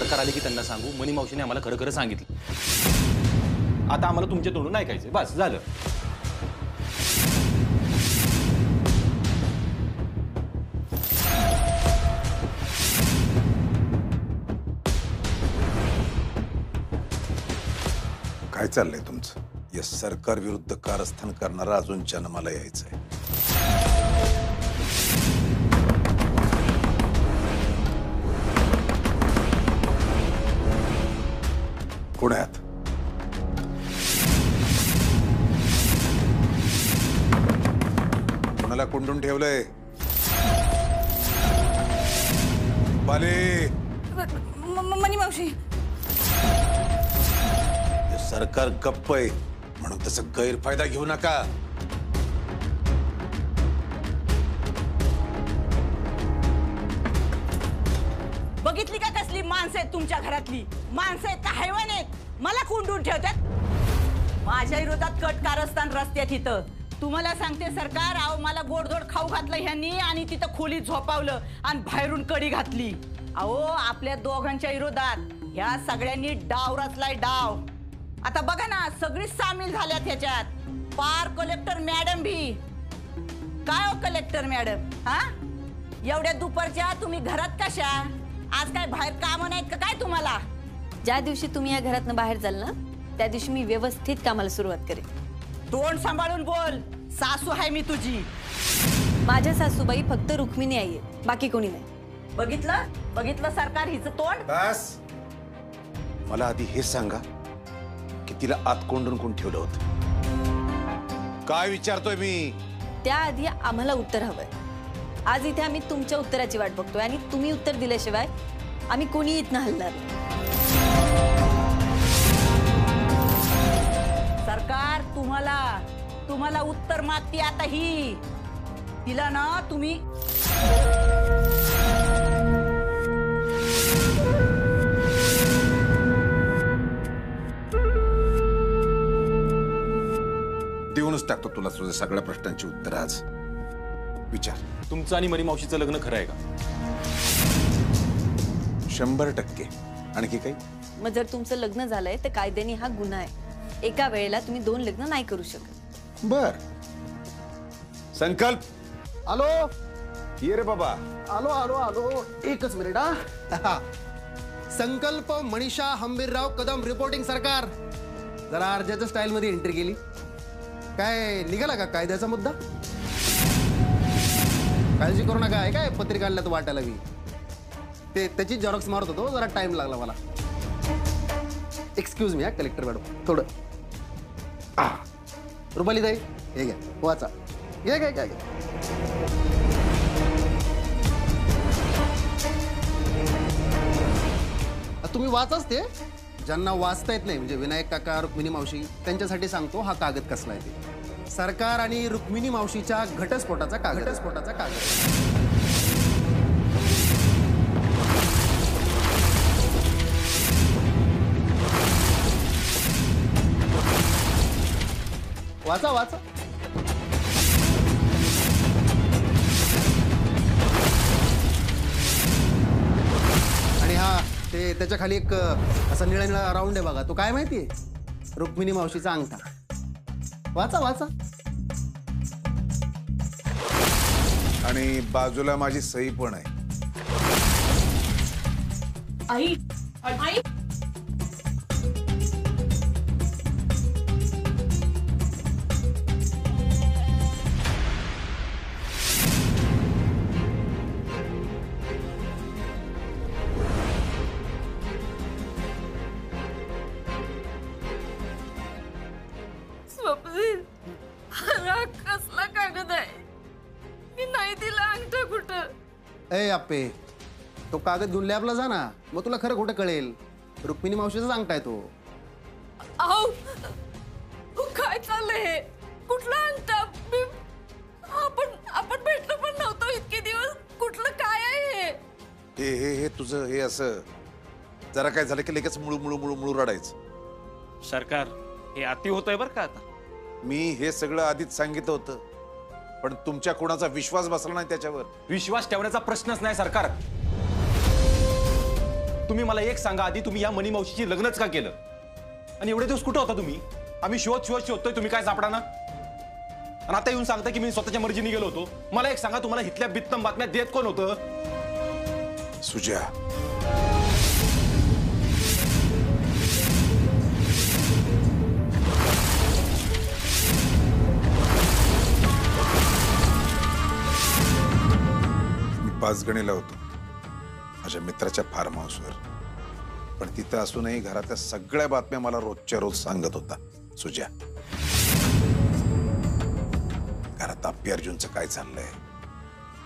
सरकार आले की त्यांना सांगू. मनी मावशीने आम्हाला खरं खरं सांगितलं. आता आम्हाला तुमच्या तोंडून ऐकायचंय. बस झालं. काय चाललंय तुमचं? या सरकार विरुद्ध कारस्थान करणारा अजून जन्माला यायचंय. पुण्यात कोणाला कोंडून ठेवलंय? बाले मनी मावशी, सरकार गप्प आहे म्हणून तसं गैरफायदा घेऊ नका. बघितली का कसली माणसं आहेत तुमच्या घरातली? माणसं आहेत का हैवान आहेत? मला कोंडून ठेवतात. माझ्या विरोधात कट कारस्थान रस्त्यात इथं. तुम्हाला सांगते सरकार, अहो मला गोडधोड खाऊ घातलं ह्यांनी आणि तिथं खोलीत झोपावलं आणि बाहेरून कडी घातली. अहो आपल्या दोघांच्या विरोधात ह्या सगळ्यांनी डाव रचलाय, डाव. आता बघा ना, सगळी सामील झाल्यात ह्याच्यात. पार कलेक्टर मॅडम भी. काय हो कलेक्टर मॅडम, हा एवढ्या दुपारच्या तुम्ही घरात कशा? आज काय बाहेर कामं नाहीत का काय तुम्हाला? ज्या दिवशी तुम्ही या घरातनं बाहेर जाल ना, त्या दिवशी मी व्यवस्थित कामाला सुरुवात करेन. तोंड सांभाळून बोल. सासू आहे मी तुझी. माझ्या सासूबाई फक्त रुक्मिणी आहे, बाकी कोणी नाही. बघितलं बघितलं सरकार हिचं तोंड. बस. मला आधी हे सांगा की तिला आत कोंडून कोण ठेवलं होतं? काय विचारतोय मी? त्याआधी आम्हाला उत्तर हवंय. आज इथे आम्ही तुमच्या उत्तराची वाट बघतोय आणि तुम्ही उत्तर दिल्याशिवाय आम्ही कोणी इथनं हलणार नाही. सरकार तुम्हाला उत्तर मागती आता ही. तिला ना तुम्ही देऊनच टाकतो तुला तुझ्या सगळ्या प्रश्नांची उत्तर. आज विचार. तुमचं आणि मनी मावशीचं लग्न खरं आहे का? 100%. आणखी काही? मग जर तुमचं लग्न झालंय तर कायद्याने हा गुन्हा आहे. एका वेळेला तुम्ही 2 लग्न नाही करू शकत. बर. संकल्प. आलो. ये रे बाबा. आलो आलो आलो. एकच मिनिट हा. संकल्प मनीषा हंबीरराव कदम रिपोर्टिंग सरकार. जरा अर्जाच्या स्टाईल मध्ये एंट्री केली. काय निघाला का कायद्याचा मुद्दा? काळजी करू नका. आहे काय पत्रिका आणल्यात वाटायला मी ते त्याची झेरॉक्स मारत होतो. जरा टाइम लागला मला. एक्सक्यूज मी हा कलेक्टर मॅडम. थोडं रुपाली ताई हे घ्या वाचा. घ्या घ्या घ्या घ्या. तुम्ही वाचाच ते. ज्यांना वाचता येत नाही म्हणजे विनायक काका, रुक्मिणी मावशी, त्यांच्यासाठी सांगतो हा कागद कसला आहे ते. सरकार आणि रुक्मिणी मावशीच्या घटस्फोटाचा कागद. वाचा वाचा. आणि हा ते त्याच्या खाली एक असा निळा निळा राऊंड आहे बघा. तो काय माहितीये? रुक्मिणी मावशीचा अंगठा. वाचा वाचा. आणि बाजूला माझी सही पण आहे. आई आई कसला कागद आहे? मी नाही दिला अंगठा कुठं? ए अप्पे, तो कागद घेऊन लॅबला जा ना. मग तुला खरं खोटं कळेल. रुक्मिणी मावशीचा अंगठा आहे तो. अहो काय चाललंय? कुठला अंगठा? आपण भेटलो पण नव्हतो इतके दिवस. कुठलं काय आहे हे? हे तुझं हे असं जरा काय झालं की लगेच मुळू मुळू मुळू मुळू रडायचं. सरकार हे अति होतंय बरं का. आता मी हे सगळं आधीच सांगितलं होतं पण तुमच्या कोणाचा विश्वास बसला नाही त्याच्यावर. विश्वास ठेवण्याचा प्रश्नच नाही सरकार. तुम्ही मला एक सांगा आधी, तुम्ही या मनी मावशीची लग्नच का केलं? आणि एवढे दिवस कुठं होता तुम्ही? आम्ही शोधतोय, तुम्ही काय सापडा ना. आणि आता येऊन सांगता की मी स्वतःच्या मर्जीने गेलो होतो. मला एक सांगा, तुम्हाला इथल्या बित्तम बातम्या देत कोण होतं? सुजा, मी पाचगणीला होतो माझ्या मित्राच्या फार्म हाऊसवर, पण तिथं असूनही घरातल्या सगळ्या बातम्या मला रोजच्या रोज सांगत होता. सुजा, घरात अप्पी अर्जुनचं काय चाललंय,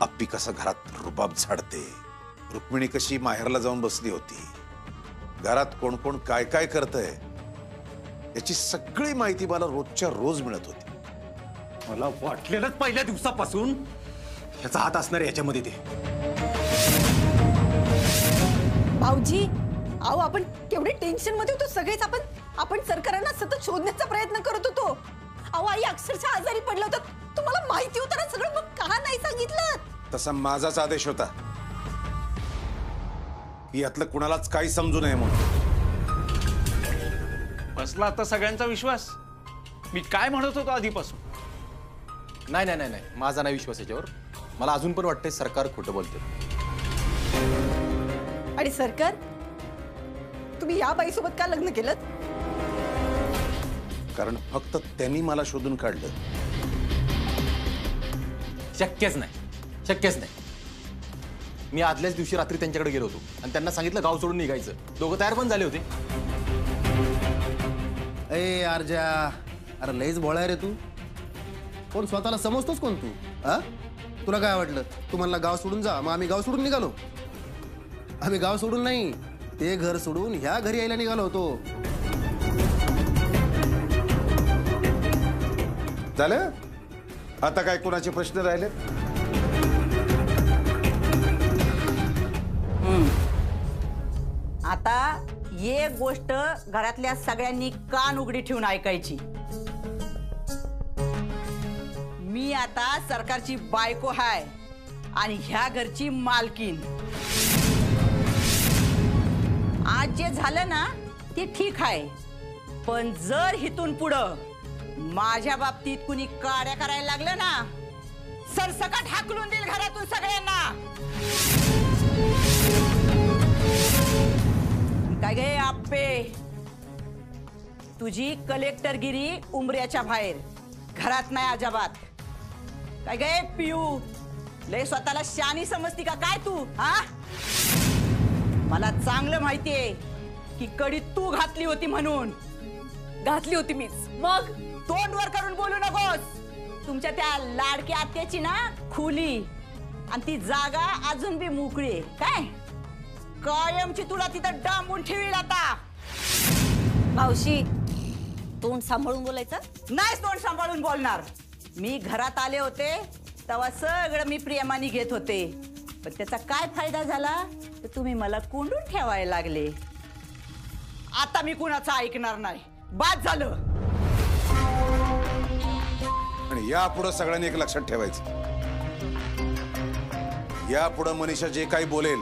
अप्पी कसं घरात रुबाब झाडते, रुक्मिणी कशी माहेरला जाऊन बसली होती, घरात कोण कोण काय काय करतंय याची सगळी माहिती मला रोजच्या रोज मिळत होती. मला वाटलेलंच पहिल्या दिवसापासून याचा हात असणार आहे याच्यामध्ये. ते भाऊजी, अहो आपण केवढे टेन्शन मध्ये होतो सगळेच. आपण सरकारांना सतत शोधण्याचा प्रयत्न करत होतो. अहो आई अक्षरशः आजारी पडलं होतं, तुम्हाला माहिती होतं ना सगळं, मग का नाही सांगितलं? तसा माझाच आदेश होता की यातलं कुणालाच काही समजू नये म्हणून. बसला आता सगळ्यांचा विश्वास. मी काय म्हणत होतो आधीपासून. नाही नाही नाही नाही, माझा नाही विश्वास याच्यावर. मला अजून पण वाटतंय सरकार खोटं बोलते. आणि सरकार, तुम्ही या बाईसोबत का लग्न केलं? कारण फक्त त्यांनी मला शोधून काढलं. शक्यच नाही. मी आदल्याच दिवशी रात्री त्यांच्याकडे गेलो होतो आणि त्यांना सांगितलं गाव सोडून निघायचं. दोघं तयार पण झाले होते. ए अर्जा, अरे लईच भोळा रे तू. कोण स्वतःला समजतोस कोण तू? हा, तुला काय वाटलं? तू म्हणला गाव सोडून जा, मग आम्ही गाव सोडून निघालो. आम्ही गाव सोडून नाही, ते घर सोडून ह्या घरी यायला निघालो होतो. झालं? आता काय कोणाचे प्रश्न राहिले? आता एक गोष्ट घरातल्या सगळ्यांनी कान उघडी ठेवून ऐकायची. मी आता सरकारची बायको आहे आणि ह्या घरची मालकीन. आज जे झालं ना ते ठीक आहे, पण जर हिथून पुढं माझ्या बाबतीत कुणी कार्य करायला लागलं ना, सरसकट हाकलून देईल घरातून सगळ्यांना. काय गे आप्पे, तुझी कलेक्टरगिरी उमऱ्याच्या बाहेर, घरात नाही अजिबात. काय गे पियू, लय स्वतःला शानी समजती का काय तू? हा, मला चांगलं माहितीये की कडी तू घातली होती म्हणून. घातली होती मीच. मग तोंड वर करून बोलू नकोस. तुमच्या त्या लाडक्या आत्याची ना खुली आणि ती जागा अजून बी मोकळी आहे. काय कायमची तुला तिथं डांबून ठेवील आता. मावशी, तोंड सांभाळून बोलायचं. नाहीच तोंड सांभाळून बोलणार. मी घरात आले होते तेव्हा सगळं मी प्रेमाने घेत होते, पण त्याचा काय फायदा झाला तर तुम्ही मला कोंडून ठेवायला लागले. आता मी कुणाचं ऐकणार नाही. बाद झालं. आणि यापुढं सगळ्यांनी एक लक्षात ठेवायचं, यापुढं मनीषा जे काही बोलेल,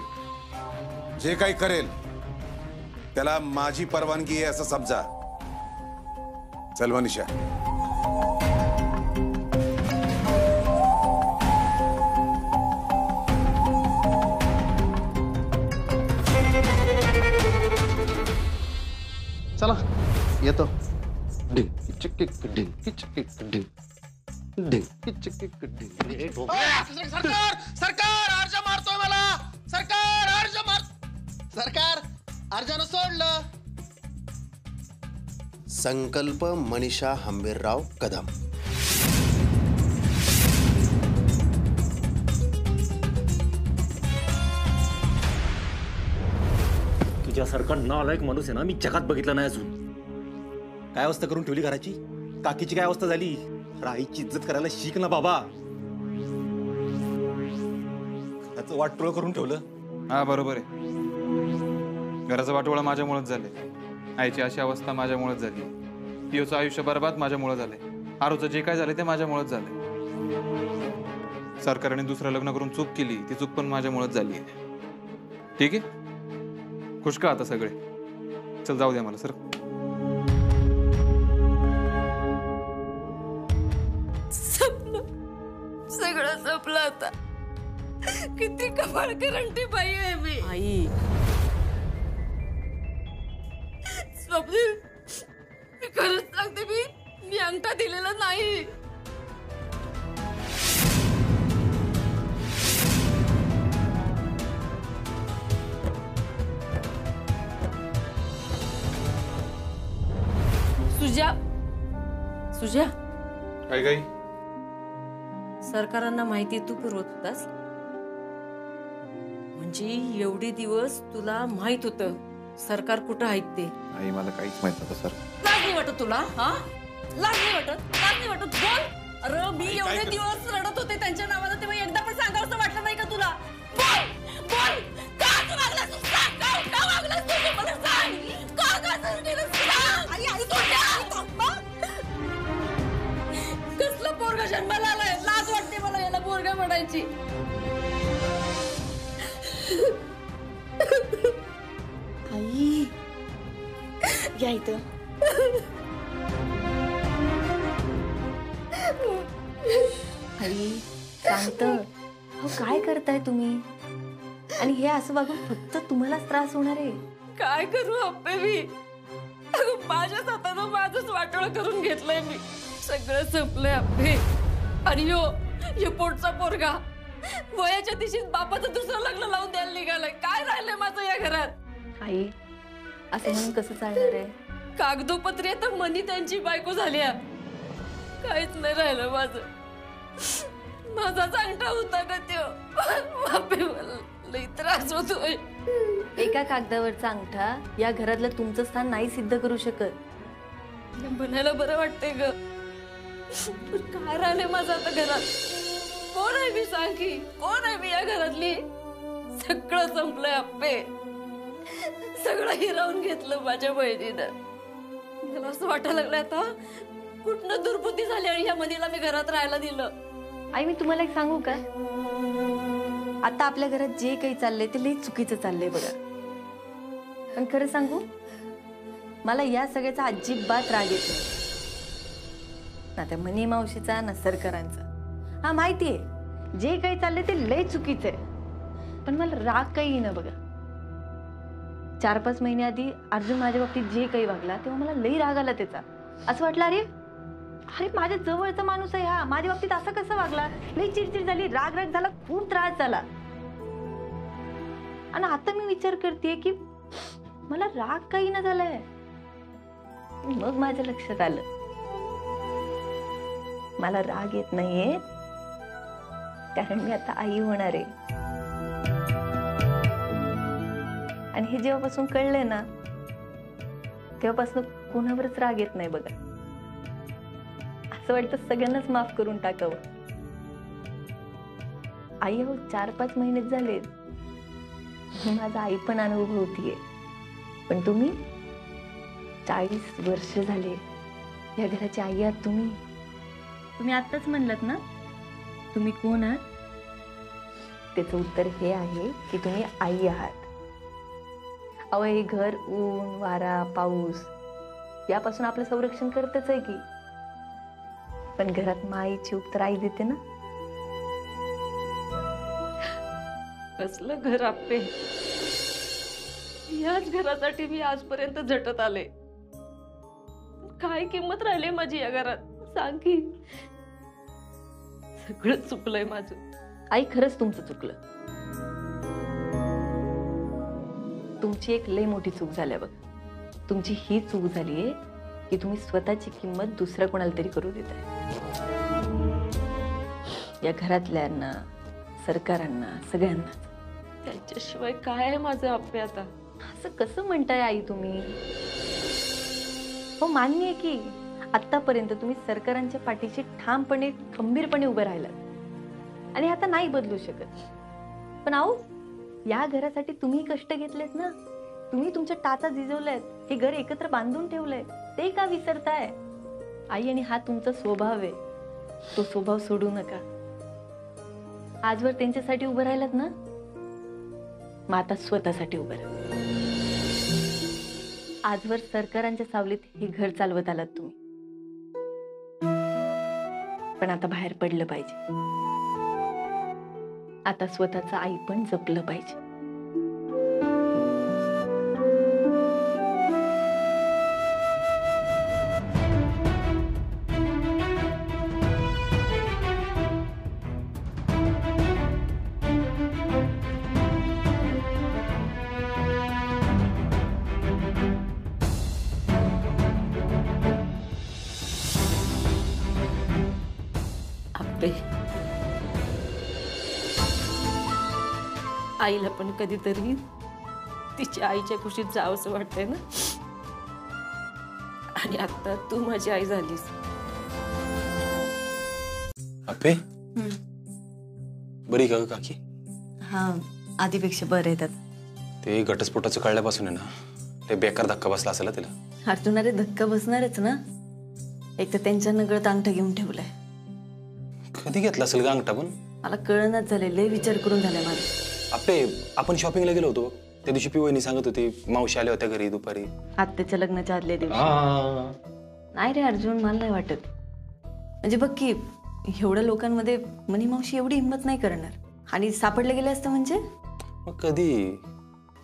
जे काही करेल, त्याला माझी परवानगी आहे असं समजा. चल मनीषा. चला येतो. सरकार अर्ज मारतोय मला. सरकार अर्जानं सोडलं. संकल्प मनीषा हंबीरराव कदम. तुझ्यासारखा नालायक माणूस आहे ना मी जगात बघितला नाही अजून. काय अवस्था करून ठेवली घराची. काकीची काय अवस्था झाली. राईची इज्जत करायला शिक ना बाबा. त्याचं वाटोळं करून ठेवलं. हा बरोबर आहे. घराचं वाटोळं माझ्यामुळेच झाले. आईची अशी अवस्था माझ्यामुळेच झाली. पिओचं आयुष्य बरबाद माझ्यामुळे झाले. आरूचं जे काय झाले ते माझ्यामुळेच झाले. सरकारने दुसरं लग्न करून चूक केली, ती चूक पण माझ्यामुळेच झाली आहे. ठीक आहे, खुश का आता सगळे? चल जाऊ द्या मला सर. सगळं संपलं आता. किती कपाळ करंटी बाई आहे मी. आई स्वप्नील, मी खरंच सांगते, मी अंगठा दिलेला नाही. सुजा, काय काही सरकारांना माहिती तू पुरवत होतास, म्हणजे एवढे दिवस तुला माहित होतं सरकार कुठं आहेत ते. आई मला काहीच माहित नव्हतं सर. लाज नाही वाटत तुला? हा, लाज नाही वाटत? बोल. अरे मी एवढे दिवस रडत होते त्यांच्या नावानं, तेव्हा एकदा पण सांगावंसं वाटलं नाही का तुला? बोल का तू वागलास? सांग, का वागलास तू? मला सांग. का असं केलंस? सांग. कसलं पोरगा जन्माला आलाय? लाज वाटते मला याला पोरगा म्हणायची. आई या इथं. आई शांत. हो काय करताय तुम्ही? आणि हे असं वागून फक्त तुम्हालाच त्रास होणार आहे. काय करू अप्पे मी? अगं माझ्या स्वतःनं माझंच वाटोळ करून घेतलंय मी. सगळं संपलंय अप्पे. आणि यो पोटचा पोरगा वयाच्या दिवशीच बापाचं दुसरं लग्न लावून द्यायला निघालंय. काय राहिलंय माझं या घरात? आई असं म्हणून कसं चालणार आहे? कागदोपत्री तर मनी त्यांची बायको झाली. काहीच नाही राहिलं माझं. माझाच अंगठा होता का त्यो? बापे मला लई त्रास होतोय. एका कागदावरचा अंगठा या घरातलं तुमचं स्थान नाही सिद्ध करू शकत. म्हणायला बरं वाटतंय ग. काय राहिलंय माझं आता घरात? कोण आहे मी? सांग की कोण आहे मी या घरातली? सगळं संपलंय अप्पे. सगळं हिरावून घेतलं माझ्या बहिणीनं. मला असं वाटायला लागलं आता कुठनं दुर्बुद्धी झाली आणि ह्या मनीला मी घरात राहायला दिलं. आई मी तुम्हाला एक सांगू का? आता आपल्या घरात जे काही चाललंय ते लई चुकीचं चाललंय बघा. पण खरं सांगू, मला या सगळ्याचा अजिबात राग येत नाही. ना त्या मनी मावशीचा ना सरकारांचा. हा माहितीये जे काही चाललंय ते लई चुकीचं आहे, पण मला राग काही येईना बघा. 4-5 महिने आधी अर्जुन माझ्या बाबतीत जे काही वागला तेव्हा मला लई राग आला त्याचा. असं वाटलं अरे माझ्या जवळचा माणूस आहे हा, माझ्या बाबतीत असं कसं वागला? लई चिडचिड झाली, राग झाला, खूप त्रास झाला. आणि आता मी विचार करते की मला राग काही ना झालाय. मग माझ्या लक्षात आलं मला राग येत नाहीये कारण मी आता आई होणार आहे. आणि हे जेव्हापासून कळलंय ना तेव्हापासून कोणावरच राग येत नाही बघा. असं वाटतं सगळ्यांनाच माफ करून टाकावं. आई हो 4-5 महिनेच झालेत, माझा आई पण अनुभवतीये. पण तुम्ही 40 वर्ष झाले या घराची आई आहात. तुम्ही आत्ताच म्हणलात ना तुम्ही कोण आहात? त्याचं उत्तर हे आहे की तुम्ही आई आहात. अहो हे घर ऊन वारा पाऊस यापासून आपलं संरक्षण करतच आहे की, पण घरात माईची उपतर आई देते ना. कसलं घर आपे. याच घरासाठी मी आजपर्यंत झटत आले. काय किंमत राहिली माझी या घरात? सांग की. सगळं चुकलंय माझं. आई खरंच तुमचं चुकलं. तुमची एक लय मोठी चूक झाल्या बघ. तुमची ही चूक झालीये की तुम्ही स्वतःची किंमत दुसऱ्या कोणाला तरी करू देताय. या घरातल्यांना सरकारांना सगळ्यांना. त्यांच्याशिवाय काय आहे माझं आपे आता? असं कसं म्हणताय आई तुम्ही? हो मान्य आहे की आतापर्यंत तुम्ही सरकारांच्या पाठीशी ठामपणे खंबीरपणे उभं राहिलात आणि आता नाही बदलू शकत. पण आओ या घरासाठी तुम्ही कष्ट घेतलेत ना. तुम्ही तुमच्या टाचा झिजवल्यात, हे घर एकत्र बांधून ठेवलंय, ते का विसरताय? आई आणि हा तुमचा स्वभाव आहे, तो स्वभाव सोडू नका. आजवर त्यांच्यासाठी उभं राहिलात ना, मग आता स्वतःसाठी उभं राहा. आजवर सरकारांच्या सावलीत हे घर चालवत आलात तुम्ही, पण आता बाहेर पडलं पाहिजे. आता स्वतःचं आई पण जपलं पाहिजे. आईला पण कधीतरी तिच्या आईच्या खुशीत जावंसं वाटतंय ना. आणि आता तू माझी आई झालीस. अप्पे बरी का ग काकी? हा, आधीपेक्षा बरं येतात. ते घटस्फोटाचं कळल्यापासून आहे ना, ते बेकार धक्का बसला असेल तिला. अर्जुनारे धक्का बसणारच ना. एक तर त्यांच्या नगळत अंगठा घेऊन ठेवलाय. कधी घेतला असेल का अंगठा? पण मला कळणच झाले, लय विचार करून झालाय माझा. अप्पे आपण शॉपिंगला गेलो होतो त्या दिवशी, पिवणी सांगत होती मावशी आल्या होत्या घरी दुपारी. आत्याच्या लग्नाच्या आदल्या दिवशी. नाही रे अर्जुन, मला नाही वाटत. म्हणजे बघ की एवढ्या लोकांमध्ये मनी मावशी एवढी हिंमत नाही करणार. आणि सापडले गेले असतं म्हणजे मग कधी.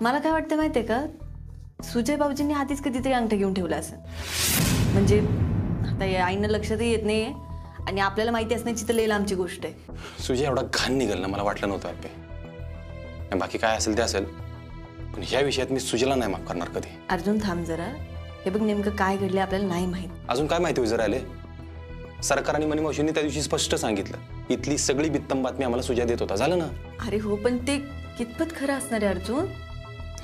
मला काय वाटतं माहितीये का, सुजय बाबूजींनी आधीच कधीतरी अंगठा घेऊन ठेवला असेल. म्हणजे आता या आईनं लक्षातही येत नाहीये आणि आपल्याला माहिती असण्याची तर लई लांबची गोष्ट आहे. सुजय एवढा घाण निघाल ना मला वाटलं नव्हतं अप्पे. बाकी काय असेल ते असेल, पण ह्या विषयात मी सुजयला नाही माफ करणार कधी. अर्जुन थांब जरा. हे बघ नेमकं काय घडले आपल्याला नाही माहित. अजून काय माहिती विचार आले. सरकार आणि मनी मावशींनी त्या दिवशी स्पष्ट सांगितलं, इथली सगळी बित्तम बातमी आम्हाला सुजय देत होता. झालं ना. अरे हो, पण ते कितपत खरं असणार आहे अर्जुन?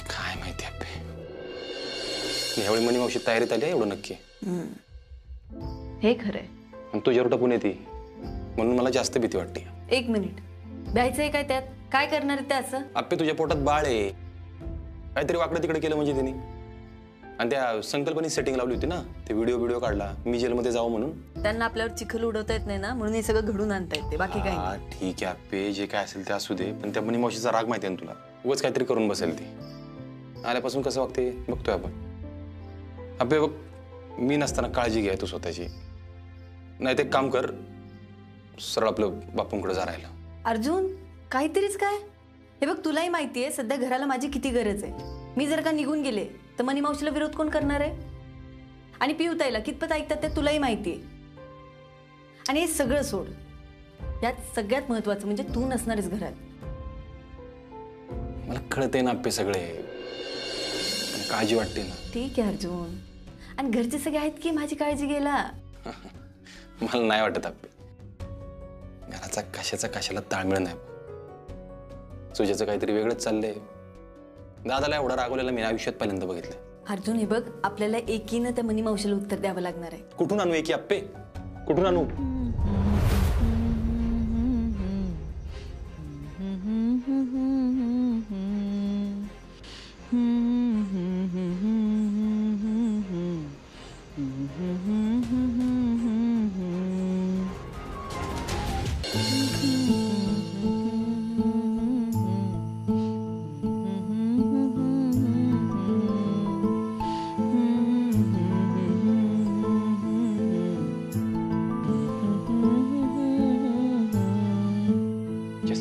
काय माहिती अप्पे. यावेळी मनी मावशी तयारीत आली एवढं नक्की. हे खरंय. आणि तुझ्यावर टपून येते म्हणून मला जास्त भीती वाटते. एक मिनिट, भ्यायचंय काय त्यात? काय करणार आहे ते असं? अप्पे तुझ्या पोटात बाळ आहे, काहीतरी वाकडं तिकडे केलं म्हणजे त्यांनी. आणि त्या संकल्पने सेटिंग लावली होती ना, ते व्हिडिओ काढला मी जेलमध्ये जाऊ म्हणून. त्यांना आपल्यावर चिखल उडवता येत नाही ना, म्हणून हे सगळं घडून आणता येते. बाकी काही नाही. ठीक आहे अप्पे, जे काय असेल ते असू दे. पण त्या मनी मावशीचा राग माहिती आहे ना तुला, उगाच काहीतरी करून बसेल ती. आल्यापासून कसं वागते बघतोय आपण. अप्पे बघ, मी नसताना काळजी घ्या तू स्वतःची. नाही ते काम कर, सरळ आपलं बापूंकडे जा राहिला. अर्जुन काहीतरीच काय. हे बघ तुलाही माहितीये सध्या घराला माझी किती गरज आहे. मी जर का निघून गेले तर मनी मावशीला विरोध कोण करणार आहे? आणि पियुताईला कितपत ऐकतात ते तुलाही माहितीये. आणि हे सगळं सोड, यात सगळ्यात महत्वाचं म्हणजे तू नसणारच घरात. मला कळतंय ना अप्पे सगळे, पण काळजी वाटते ना. ठीक आहे अर्जुन, आणि घरचे सगळे आहेत की माझी काळजी घ्यायला. मला नाही वाटत अप्पे, घराचा कशाला ताळमेळ नाही. सुजाचं काहीतरी वेगळंच चाललंय. दादाला एवढा रागवलेला मी आयुष्यात पहिल्यांदा बघितलंय. अर्जुन हे बघ, आपल्याला एकीनं त्या मनी मावशीला उत्तर द्यावं लागणार आहे. कुठून आणू एकी अप्पे, कुठून आणू?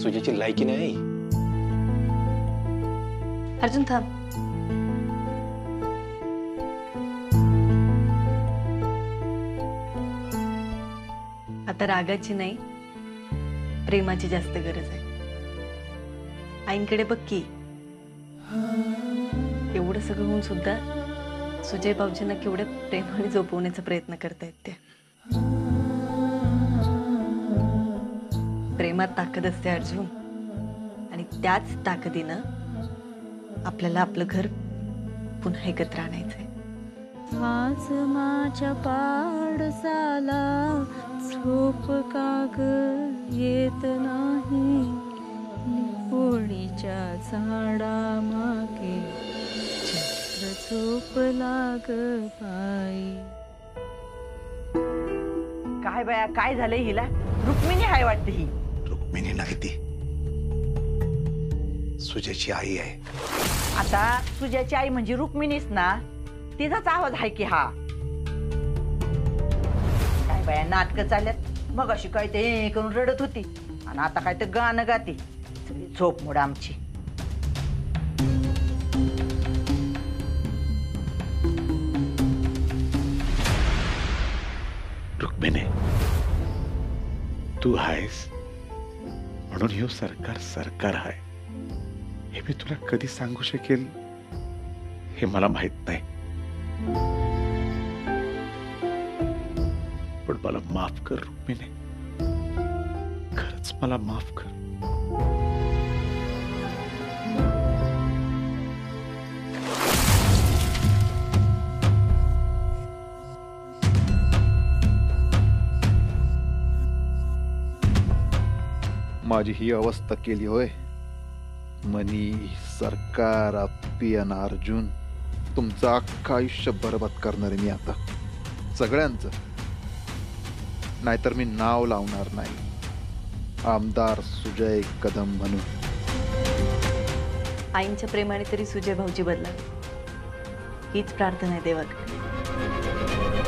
सुजाची लायकी नाही. अर्जुन थांब. आता रागाची नाही, प्रेमाची जास्त गरज आहे. आईंकडे बघ की, एवढं सगळं होऊन सुद्धा सुजय बाबूजींना केवढ्या प्रेमाने झोपवण्याचा प्रयत्न करतायत ते. प्रेमात ताकद असते अर्जुन, आणि त्याच ताकदीनं आपल्याला आपलं घर पुन्हा एकत्र आणायचंय. आज माझ्या पाडसाला झोप काग येत नाही, निपोळीच्या झाडा मागे चक्र झोप लाग बाई. काय बाया, काय झालंय हिला? रुक्मिणी हाय वाटते ही. रुक्मिणी नाही ती, सुजयची आई आहे. आता तुझ्याची आई म्हणजे रुक्मिणीच ना. तिचाच आवाज आहे की हा. काय बाया नाटकं चालल्यात. मग अशी काय ते करून रडत होती आणि आता काय ते गाणं गाते. सगळी झोप मोड आमची. रुक्मिणी, तू आहेस म्हणून हे सरकार सरकार आहे हे मी तुला कधी सांगू शकेल हे मला माहित नाही. पण मला माफ कर रुक्मिणी, खरंच मला माफ कर. माझी ही अवस्था केली होय. मनी, सरकार, अप्पी आणि अर्जुन, तुमचं अख्खं आयुष्य बरबाद करणार आहे मी आता, सगळ्यांचं. नाहीतर मी नाव लावणार नाही आमदार सुजय कदम म्हणून. आईंच्या प्रेमाने तरी सुजय भाऊजी बदलावे हीच प्रार्थना आहे देवाकडे.